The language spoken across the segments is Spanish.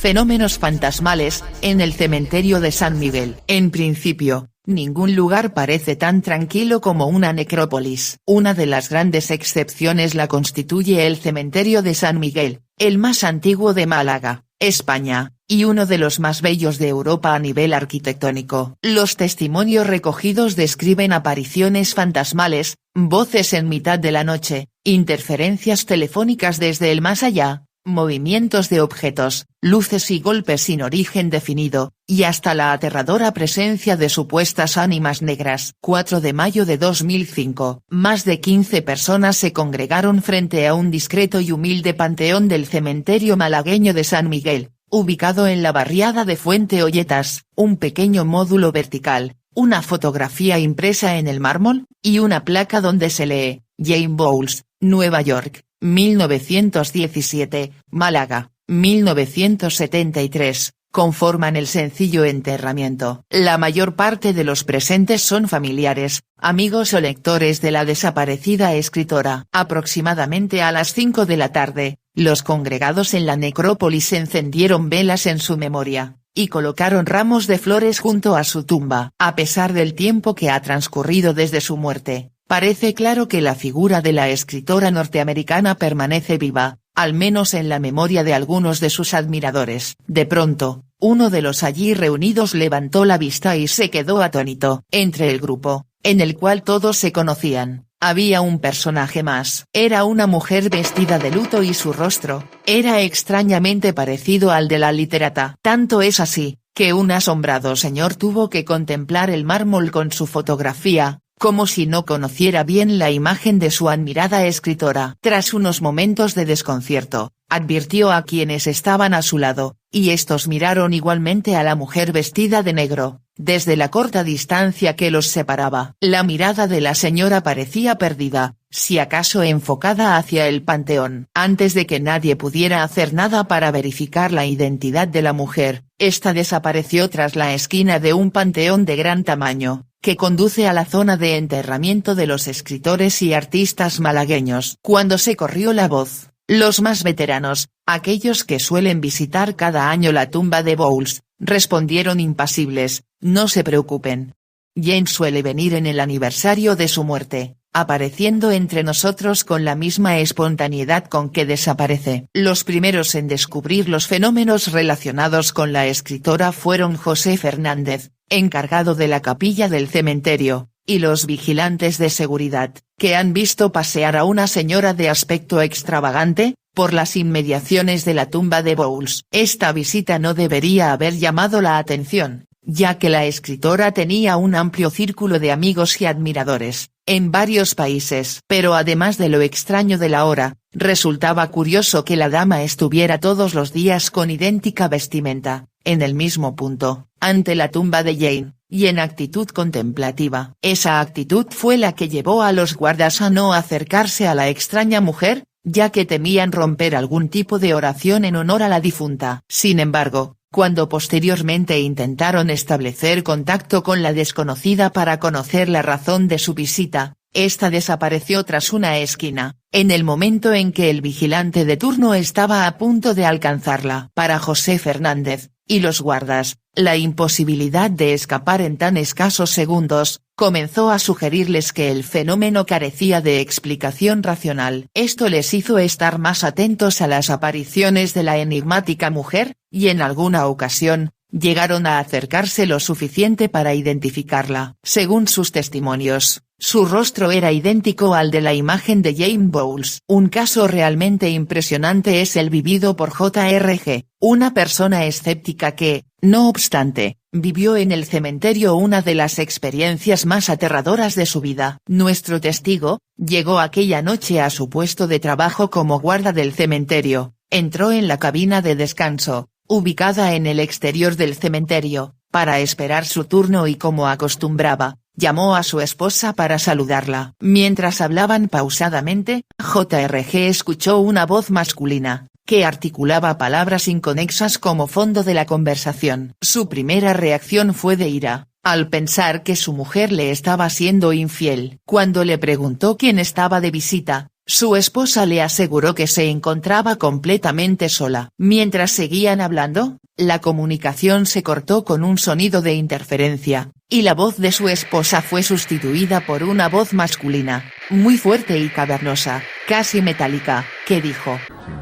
Fenómenos fantasmales, en el cementerio de San Miguel. En principio, ningún lugar parece tan tranquilo como una necrópolis. Una de las grandes excepciones la constituye el cementerio de San Miguel, el más antiguo de Málaga, España, y uno de los más bellos de Europa a nivel arquitectónico. Los testimonios recogidos describen apariciones fantasmales, voces en mitad de la noche, interferencias telefónicas desde el más allá, movimientos de objetos, luces y golpes sin origen definido, y hasta la aterradora presencia de supuestas ánimas negras. 4 de mayo de 2005, más de 15 personas se congregaron frente a un discreto y humilde panteón del cementerio malagueño de San Miguel, ubicado en la barriada de Fuente Olletas, un pequeño módulo vertical, una fotografía impresa en el mármol, y una placa donde se lee, Jane Bowles, Nueva York, 1917, Málaga, 1973, conforman el sencillo enterramiento. La mayor parte de los presentes son familiares, amigos o lectores de la desaparecida escritora. Aproximadamente a las 5 de la tarde, los congregados en la necrópolis encendieron velas en su memoria, y colocaron ramos de flores junto a su tumba. A pesar del tiempo que ha transcurrido desde su muerte, parece claro que la figura de la escritora norteamericana permanece viva, al menos en la memoria de algunos de sus admiradores. De pronto, uno de los allí reunidos levantó la vista y se quedó atónito. Entre el grupo, en el cual todos se conocían, había un personaje más. Era una mujer vestida de luto y su rostro era extrañamente parecido al de la literata. Tanto es así, que un asombrado señor tuvo que contemplar el mármol con su fotografía, como si no conociera bien la imagen de su admirada escritora. Tras unos momentos de desconcierto, advirtió a quienes estaban a su lado, y estos miraron igualmente a la mujer vestida de negro, desde la corta distancia que los separaba. La mirada de la señora parecía perdida, si acaso enfocada hacia el panteón. Antes de que nadie pudiera hacer nada para verificar la identidad de la mujer, esta desapareció tras la esquina de un panteón de gran tamaño, que conduce a la zona de enterramiento de los escritores y artistas malagueños. Cuando se corrió la voz, los más veteranos, aquellos que suelen visitar cada año la tumba de Bowles, respondieron impasibles: no se preocupen. Jane suele venir en el aniversario de su muerte, apareciendo entre nosotros con la misma espontaneidad con que desaparece. Los primeros en descubrir los fenómenos relacionados con la escritora fueron José Fernández, encargado de la capilla del cementerio, y los vigilantes de seguridad, que han visto pasear a una señora de aspecto extravagante por las inmediaciones de la tumba de Bowles. Esta visita no debería haber llamado la atención, ya que la escritora tenía un amplio círculo de amigos y admiradores, en varios países. Pero además de lo extraño de la hora, resultaba curioso que la dama estuviera todos los días con idéntica vestimenta, en el mismo punto, ante la tumba de Jane, y en actitud contemplativa. Esa actitud fue la que llevó a los guardas a no acercarse a la extraña mujer, ya que temían romper algún tipo de oración en honor a la difunta. Sin embargo, cuando posteriormente intentaron establecer contacto con la desconocida para conocer la razón de su visita, esta desapareció tras una esquina, en el momento en que el vigilante de turno estaba a punto de alcanzarla. Para José Fernández y los guardas, la imposibilidad de escapar en tan escasos segundos, comenzó a sugerirles que el fenómeno carecía de explicación racional. Esto les hizo estar más atentos a las apariciones de la enigmática mujer, y en alguna ocasión, llegaron a acercarse lo suficiente para identificarla. Según sus testimonios, su rostro era idéntico al de la imagen de Jane Bowles. Un caso realmente impresionante es el vivido por J.R.G., una persona escéptica que, no obstante, vivió en el cementerio una de las experiencias más aterradoras de su vida. Nuestro testigo, llegó aquella noche a su puesto de trabajo como guarda del cementerio, entró en la cabina de descanso, ubicada en el exterior del cementerio, para esperar su turno y como acostumbraba, llamó a su esposa para saludarla. Mientras hablaban pausadamente, J.R.G. escuchó una voz masculina, que articulaba palabras inconexas como fondo de la conversación. Su primera reacción fue de ira, al pensar que su mujer le estaba siendo infiel. Cuando le preguntó quién estaba de visita, Su esposa le aseguró que se encontraba completamente sola. Mientras seguían hablando, la comunicación se cortó con un sonido de interferencia, y la voz de su esposa fue sustituida por una voz masculina, muy fuerte y cavernosa, casi metálica, que dijo: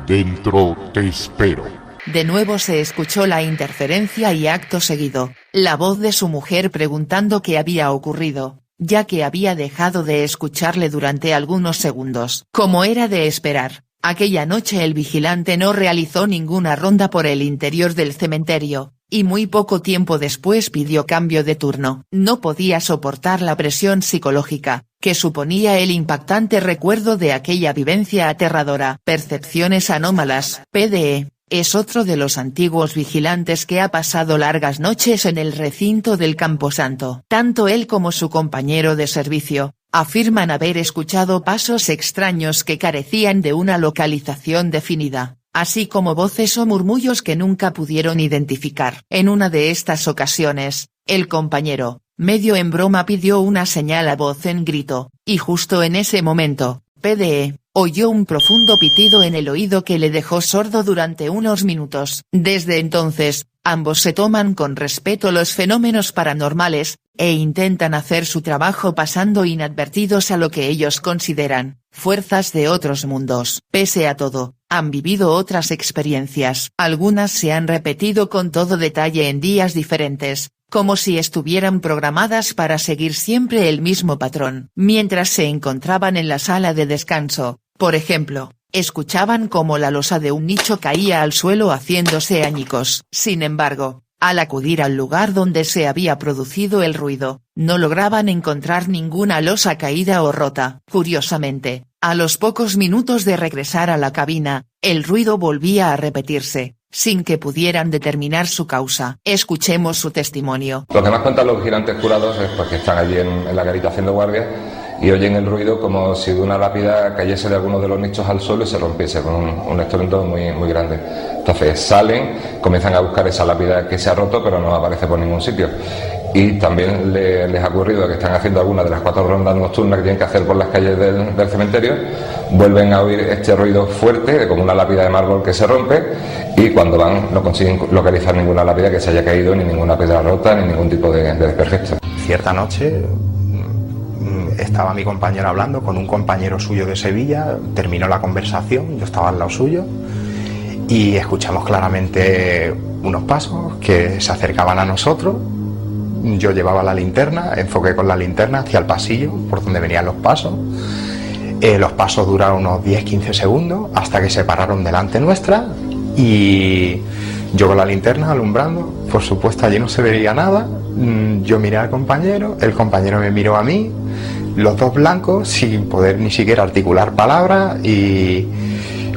«Dentro te espero». De nuevo se escuchó la interferencia y acto seguido, la voz de su mujer preguntando qué había ocurrido, ya que había dejado de escucharle durante algunos segundos. Como era de esperar, aquella noche el vigilante no realizó ninguna ronda por el interior del cementerio, y muy poco tiempo después pidió cambio de turno. No podía soportar la presión psicológica que suponía el impactante recuerdo de aquella vivencia aterradora. Percepciones anómalas. PDE. Es otro de los antiguos vigilantes que ha pasado largas noches en el recinto del Camposanto. Tanto él como su compañero de servicio afirman haber escuchado pasos extraños que carecían de una localización definida, así como voces o murmullos que nunca pudieron identificar. En una de estas ocasiones, el compañero, medio en broma, pidió una señal a voz en grito, y justo en ese momento, PDE oyó un profundo pitido en el oído que le dejó sordo durante unos minutos. Desde entonces, ambos se toman con respeto los fenómenos paranormales, e intentan hacer su trabajo pasando inadvertidos a lo que ellos consideran fuerzas de otros mundos. Pese a todo, han vivido otras experiencias. Algunas se han repetido con todo detalle en días diferentes, como si estuvieran programadas para seguir siempre el mismo patrón. Mientras se encontraban en la sala de descanso, por ejemplo, escuchaban cómo la losa de un nicho caía al suelo haciéndose añicos. Sin embargo, al acudir al lugar donde se había producido el ruido, no lograban encontrar ninguna losa caída o rota. Curiosamente, a los pocos minutos de regresar a la cabina, el ruido volvía a repetirse, sin que pudieran determinar su causa. Escuchemos su testimonio. Lo que más cuentan los vigilantes jurados es pues, que están allí en la garita haciendo guardia y oyen el ruido como si de una lápida cayese de alguno de los nichos al suelo y se rompiese con un estruendo muy, muy grande. Entonces salen, comienzan a buscar esa lápida que se ha roto pero no aparece por ningún sitio. Y también les ha ocurrido que están haciendo algunas de las 4 rondas nocturnas que tienen que hacer por las calles del cementerio, vuelven a oír este ruido fuerte, como una lápida de mármol que se rompe, y cuando van no consiguen localizar ninguna lápida que se haya caído, ni ninguna piedra rota, ni ningún tipo de desperfecto. Cierta noche estaba mi compañero hablando con un compañero suyo de Sevilla, terminó la conversación, yo estaba al lado suyo, y escuchamos claramente unos pasos que se acercaban a nosotros. Yo llevaba la linterna, enfoqué con la linterna hacia el pasillo por donde venían los pasos. Los pasos duraron unos 10-15 segundos hasta que se pararon delante nuestra y yo con la linterna alumbrando. Por supuesto allí no se veía nada. Yo miré al compañero, el compañero me miró a mí, los dos blancos sin poder ni siquiera articular palabras, y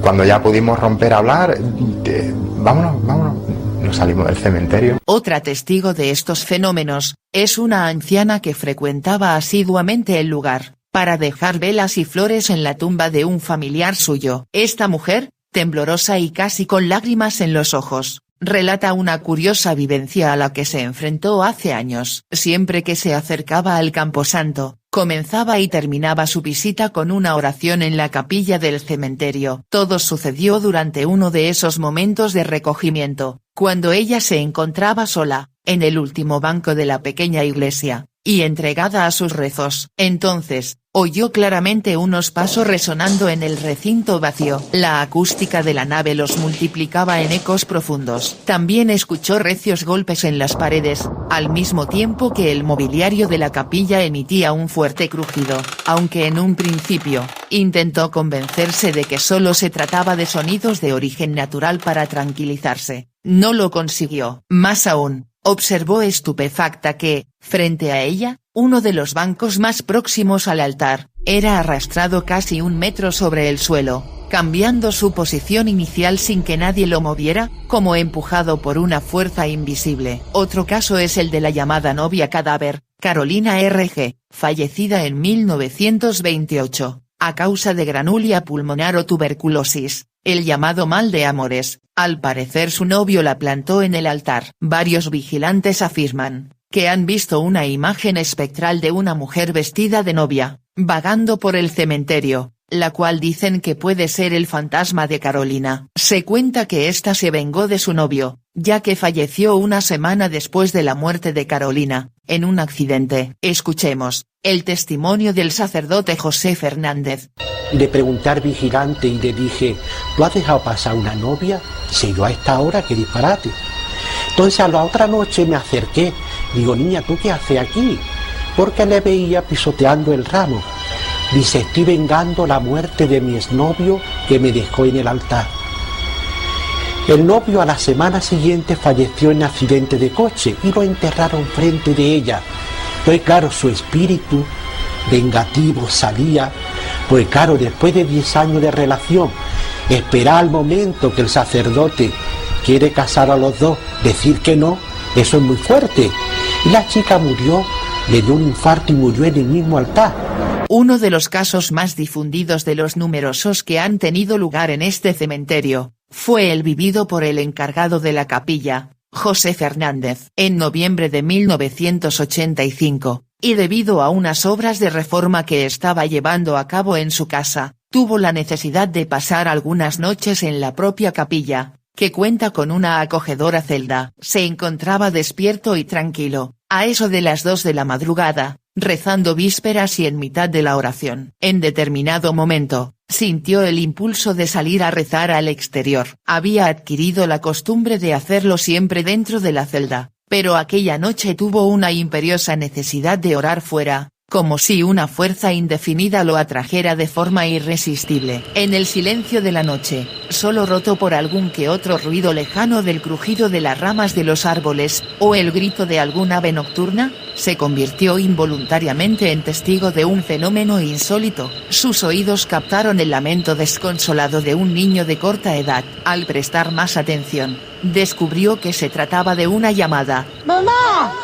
cuando ya pudimos romper a hablar, vámonos, nos salimos del cementerio. Otra testigo de estos fenómenos, es una anciana que frecuentaba asiduamente el lugar, para dejar velas y flores en la tumba de un familiar suyo. Esta mujer, temblorosa y casi con lágrimas en los ojos, relata una curiosa vivencia a la que se enfrentó hace años. Siempre que se acercaba al Camposanto, comenzaba y terminaba su visita con una oración en la capilla del cementerio. Todo sucedió durante uno de esos momentos de recogimiento, cuando ella se encontraba sola, en el último banco de la pequeña iglesia, y entregada a sus rezos. Entonces, oyó claramente unos pasos resonando en el recinto vacío. La acústica de la nave los multiplicaba en ecos profundos. También escuchó recios golpes en las paredes, al mismo tiempo que el mobiliario de la capilla emitía un fuerte crujido. Aunque en un principio, intentó convencerse de que solo se trataba de sonidos de origen natural para tranquilizarse, no lo consiguió. Más aún, observó estupefacta que, frente a ella, uno de los bancos más próximos al altar, era arrastrado casi 1 metro sobre el suelo, cambiando su posición inicial sin que nadie lo moviera, como empujado por una fuerza invisible. Otro caso es el de la llamada novia cadáver, Carolina R.G., fallecida en 1928, a causa de granulia pulmonar o tuberculosis, el llamado mal de amores. Al parecer su novio la plantó en el altar. Varios vigilantes afirman que han visto una imagen espectral de una mujer vestida de novia, vagando por el cementerio, la cual dicen que puede ser el fantasma de Carolina. Se cuenta que ésta se vengó de su novio, ya que falleció una semana después de la muerte de Carolina, en un accidente. Escuchemos el testimonio del sacerdote José Fernández. Le pregunté al vigilante y le dije, ¿tú has dejado pasar una novia? Si yo a esta hora, qué disparate. Entonces a la otra noche me acerqué, digo, niña, ¿tú qué haces aquí? Porque le veía pisoteando el ramo. Dice, estoy vengando la muerte de mi exnovio que me dejó en el altar. El novio a la semana siguiente falleció en accidente de coche y lo enterraron frente de ella. Entonces claro, su espíritu vengativo salía, pues claro, después de 10 años de relación, esperar al momento que el sacerdote quiere casar a los dos, decir que no, eso es muy fuerte. Y la chica murió, le dio un infarto y murió en el mismo altar. Uno de los casos más difundidos de los numerosos que han tenido lugar en este cementerio, fue el vivido por el encargado de la capilla, José Fernández. En noviembre de 1985, y debido a unas obras de reforma que estaba llevando a cabo en su casa, tuvo la necesidad de pasar algunas noches en la propia capilla, que cuenta con una acogedora celda. Se encontraba despierto y tranquilo, a eso de las 2 de la madrugada, rezando vísperas y en mitad de la oración. En determinado momento, sintió el impulso de salir a rezar al exterior. Había adquirido la costumbre de hacerlo siempre dentro de la celda, pero aquella noche tuvo una imperiosa necesidad de orar fuera, como si una fuerza indefinida lo atrajera de forma irresistible. En el silencio de la noche, solo roto por algún que otro ruido lejano del crujido de las ramas de los árboles, o el grito de alguna ave nocturna, se convirtió involuntariamente en testigo de un fenómeno insólito. Sus oídos captaron el lamento desconsolado de un niño de corta edad. Al prestar más atención, descubrió que se trataba de una llamada. ¡Mamá!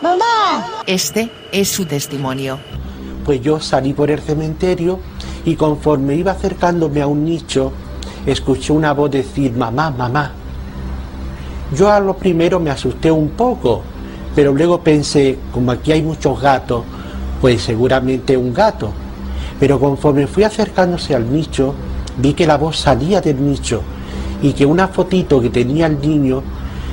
¡Mamá! Este es su testimonio. Pues yo salí por el cementerio y conforme iba acercándome a un nicho, escuché una voz decir, mamá, mamá. Yo a lo primero me asusté un poco, pero luego pensé, como aquí hay muchos gatos, pues seguramente un gato. Pero conforme fui acercándose al nicho, vi que la voz salía del nicho y que una fotito que tenía el niño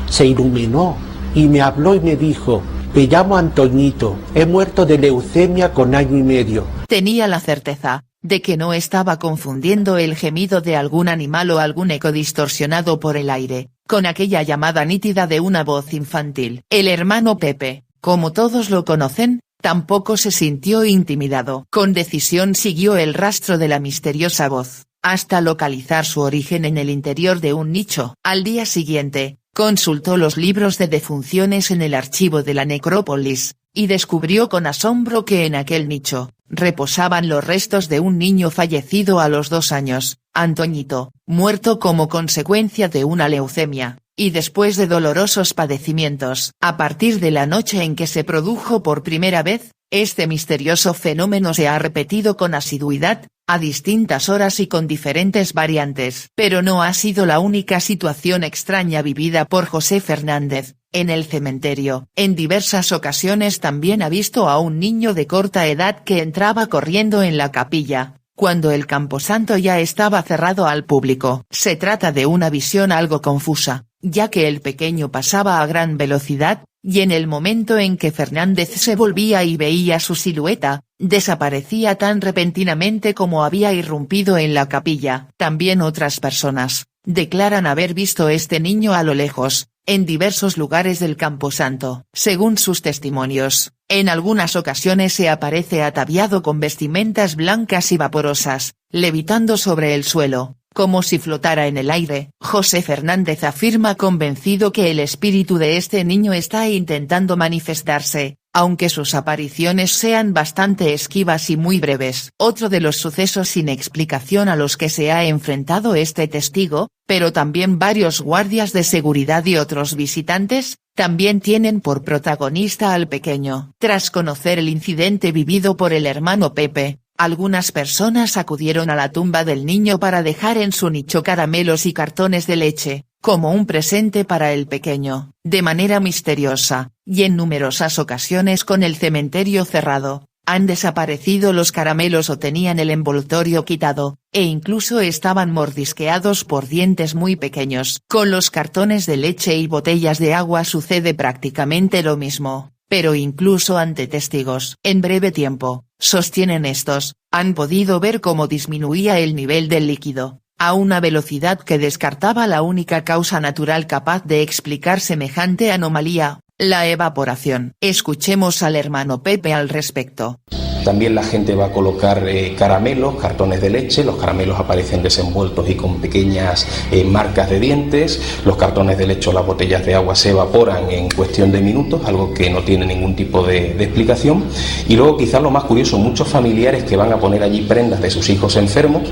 se iluminó y me habló y me dijo, me llamo Antoñito, he muerto de leucemia con 1 año y medio. Tenía la certeza de que no estaba confundiendo el gemido de algún animal o algún eco distorsionado por el aire, con aquella llamada nítida de una voz infantil. El hermano Pepe, como todos lo conocen, tampoco se sintió intimidado. Con decisión siguió el rastro de la misteriosa voz, hasta localizar su origen en el interior de un nicho. Al día siguiente, consultó los libros de defunciones en el archivo de la necrópolis, y descubrió con asombro que en aquel nicho, reposaban los restos de un niño fallecido a los 2 años, Antoñito, muerto como consecuencia de una leucemia, y después de dolorosos padecimientos. A partir de la noche en que se produjo por primera vez, este misterioso fenómeno se ha repetido con asiduidad, a distintas horas y con diferentes variantes. Pero no ha sido la única situación extraña vivida por José Fernández. En el cementerio, en diversas ocasiones también ha visto a un niño de corta edad que entraba corriendo en la capilla, cuando el camposanto ya estaba cerrado al público. Se trata de una visión algo confusa, ya que el pequeño pasaba a gran velocidad, y en el momento en que Fernández se volvía y veía su silueta, desaparecía tan repentinamente como había irrumpido en la capilla. También otras personas declaran haber visto este niño a lo lejos, en diversos lugares del camposanto. Según sus testimonios, en algunas ocasiones se aparece ataviado con vestimentas blancas y vaporosas, levitando sobre el suelo, como si flotara en el aire. José Fernández afirma convencido que el espíritu de este niño está intentando manifestarse, aunque sus apariciones sean bastante esquivas y muy breves. Otro de los sucesos sin explicación a los que se ha enfrentado este testigo, pero también varios guardias de seguridad y otros visitantes, también tienen por protagonista al pequeño. Tras conocer el incidente vivido por el hermano Pepe, algunas personas acudieron a la tumba del niño para dejar en su nicho caramelos y cartones de leche, como un presente para el pequeño. De manera misteriosa, y en numerosas ocasiones con el cementerio cerrado, han desaparecido los caramelos o tenían el envoltorio quitado, e incluso estaban mordisqueados por dientes muy pequeños. Con los cartones de leche y botellas de agua sucede prácticamente lo mismo, pero incluso ante testigos. En breve tiempo, sostienen estos, han podido ver cómo disminuía el nivel del líquido, a una velocidad que descartaba la única causa natural capaz de explicar semejante anomalía, la evaporación. Escuchemos al hermano Pepe al respecto. También la gente va a colocar caramelos, cartones de leche. Los caramelos aparecen desenvueltos y con pequeñas marcas de dientes. Los cartones de leche o las botellas de agua se evaporan en cuestión de minutos, algo que no tiene ningún tipo de explicación. Y luego, quizás lo más curioso, muchos familiares que van a poner allí prendas de sus hijos enfermos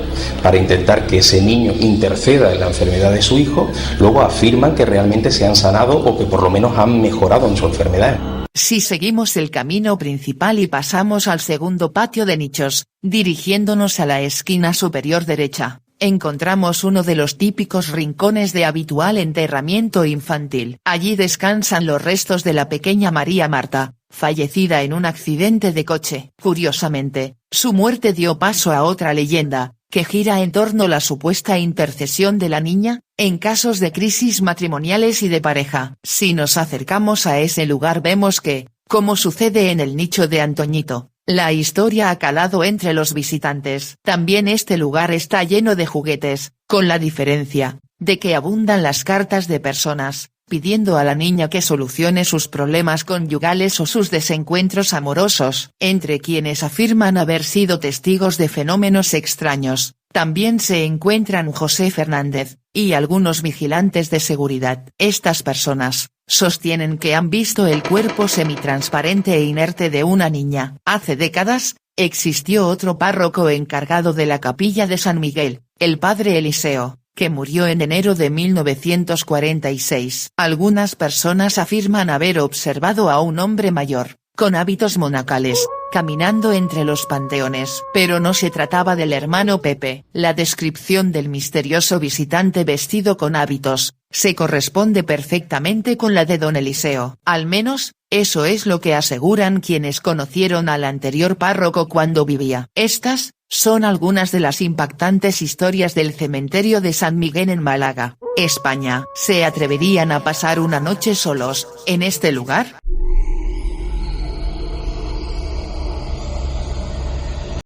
para intentar que ese niño interceda en la enfermedad de su hijo, luego afirman que realmente se han sanado o que por lo menos han mejorado en su enfermedad. Si seguimos el camino principal y pasamos al segundo patio de nichos, dirigiéndonos a la esquina superior derecha, encontramos uno de los típicos rincones de habitual enterramiento infantil. Allí descansan los restos de la pequeña María Marta, fallecida en un accidente de coche. Curiosamente, su muerte dio paso a otra leyenda, que gira en torno a la supuesta intercesión de la niña, en casos de crisis matrimoniales y de pareja. Si nos acercamos a ese lugar vemos que, como sucede en el nicho de Antoñito, la historia ha calado entre los visitantes. También este lugar está lleno de juguetes, con la diferencia, de que abundan las cartas de personas, pidiendo a la niña que solucione sus problemas conyugales o sus desencuentros amorosos. Entre quienes afirman haber sido testigos de fenómenos extraños, también se encuentran José Fernández, y algunos vigilantes de seguridad. Estas personas, sostienen que han visto el cuerpo semitransparente e inerte de una niña. Hace décadas, existió otro párroco encargado de la capilla de San Miguel, el padre Eliseo, que murió en enero de 1946. Algunas personas afirman haber observado a un hombre mayor, con hábitos monacales, caminando entre los panteones. Pero no se trataba del hermano Pepe. La descripción del misterioso visitante vestido con hábitos, se corresponde perfectamente con la de don Eliseo. Al menos, eso es lo que aseguran quienes conocieron al anterior párroco cuando vivía. Estas, son algunas de las impactantes historias del cementerio de San Miguel en Málaga, España. ¿Se atreverían a pasar una noche solos, en este lugar?